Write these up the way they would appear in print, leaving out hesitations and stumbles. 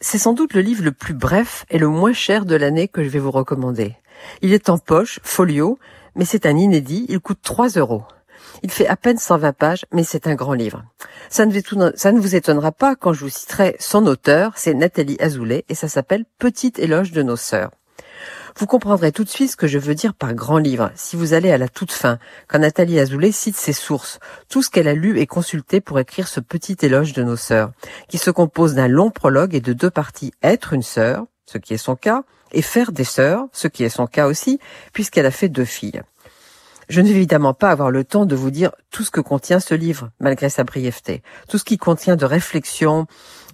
C'est sans doute le livre le plus bref et le moins cher de l'année que je vais vous recommander. Il est en poche, folio, mais c'est un inédit, il coûte 3 €. Il fait à peine 120 pages, mais c'est un grand livre. Ça ne vous étonnera pas quand je vous citerai son auteur, c'est Nathalie Azoulay, et ça s'appelle « Petit éloge de nos sœurs ». Vous comprendrez tout de suite ce que je veux dire par grand livre, si vous allez à la toute fin, quand Nathalie Azoulay cite ses sources, tout ce qu'elle a lu et consulté pour écrire ce petit éloge de nos sœurs, qui se compose d'un long prologue et de 2 parties, être une sœur, ce qui est son cas, et faire des sœurs, ce qui est son cas aussi, puisqu'elle a fait 2 filles. Je ne vais évidemment pas avoir le temps de vous dire tout ce que contient ce livre, malgré sa brièveté, tout ce qu'il contient de réflexion,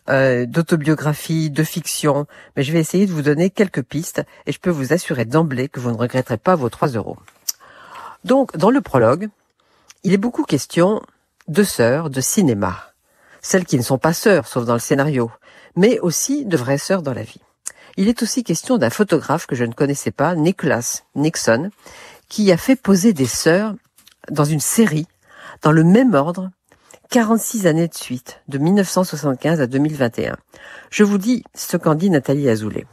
d'autobiographie, de fiction, mais je vais essayer de vous donner quelques pistes et je peux vous assurer d'emblée que vous ne regretterez pas vos 3 €. Donc, dans le prologue, il est beaucoup question de sœurs, de cinéma. Celles qui ne sont pas sœurs, sauf dans le scénario, mais aussi de vraies sœurs dans la vie. Il est aussi question d'un photographe que je ne connaissais pas, Nicholas Nixon, qui a fait poser des sœurs dans une série, dans le même ordre, 46 années de suite, de 1975 à 2021. Je vous dis ce qu'en dit Nathalie Azoulay.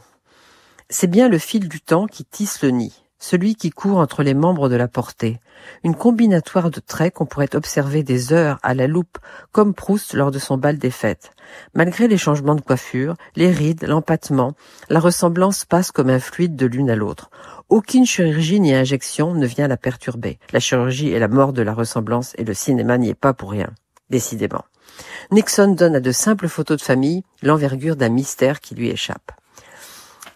C'est bien le fil du temps qui tisse le nid, celui qui court entre les membres de la portée, une combinatoire de traits qu'on pourrait observer des heures à la loupe, comme Proust lors de son bal des fêtes. Malgré les changements de coiffure, les rides, l'empattement, la ressemblance passe comme un fluide de l'une à l'autre. Aucune chirurgie ni injection ne vient la perturber. La chirurgie est la mort de la ressemblance et le cinéma n'y est pas pour rien. Décidément. Nixon donne à de simples photos de famille l'envergure d'un mystère qui lui échappe.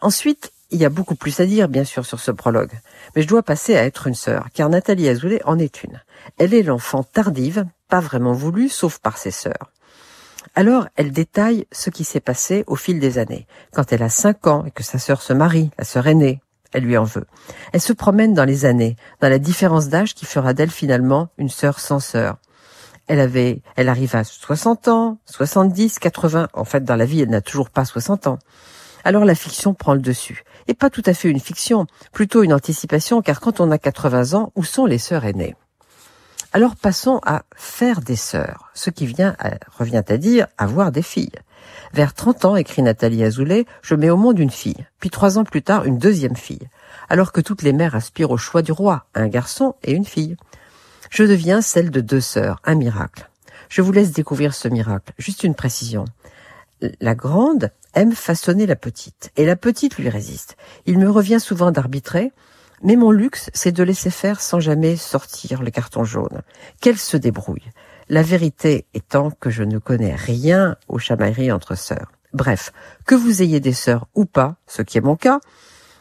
Ensuite, il y a beaucoup plus à dire, bien sûr, sur ce prologue. Mais je dois passer à être une sœur, car Nathalie Azoulay en est une. Elle est l'enfant tardive, pas vraiment voulue, sauf par ses sœurs. Alors, elle détaille ce qui s'est passé au fil des années. Quand elle a 5 ans et que sa sœur se marie, la sœur aînée, elle lui en veut. Elle se promène dans les années, dans la différence d'âge qui fera d'elle finalement une sœur sans sœur. Elle arrive à 60 ans, 70, 80. En fait, dans la vie, elle n'a toujours pas 60 ans. Alors la fiction prend le dessus. Et pas tout à fait une fiction, plutôt une anticipation, car quand on a 80 ans, où sont les sœurs aînées? Alors passons à faire des sœurs, ce qui revient à dire avoir des filles. Vers 30 ans, écrit Nathalie Azoulay, je mets au monde une fille, puis 3 ans plus tard, une deuxième fille. Alors que toutes les mères aspirent au choix du roi, un garçon et une fille. Je deviens celle de 2 sœurs, un miracle. Je vous laisse découvrir ce miracle. Juste une précision. La grande aime façonner la petite, et la petite lui résiste. Il me revient souvent d'arbitrer, mais mon luxe, c'est de laisser faire sans jamais sortir le carton jaune. Qu'elle se débrouille. La vérité étant que je ne connais rien aux chamailleries entre sœurs. Bref, que vous ayez des sœurs ou pas, ce qui est mon cas,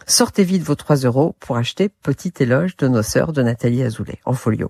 sortez vite vos 3 € pour acheter Petit éloge de nos sœurs de Nathalie Azoulay, en folio.